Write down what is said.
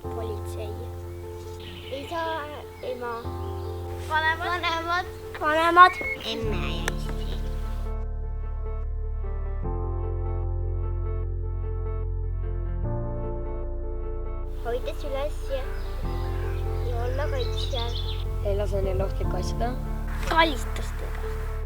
politsei. Isa, ema. Vanemad. Vanemad. Emme ja isi. Hoides üles ja olla kaitsjal. Ei lase neil ohtlikku asjada. Talistustega.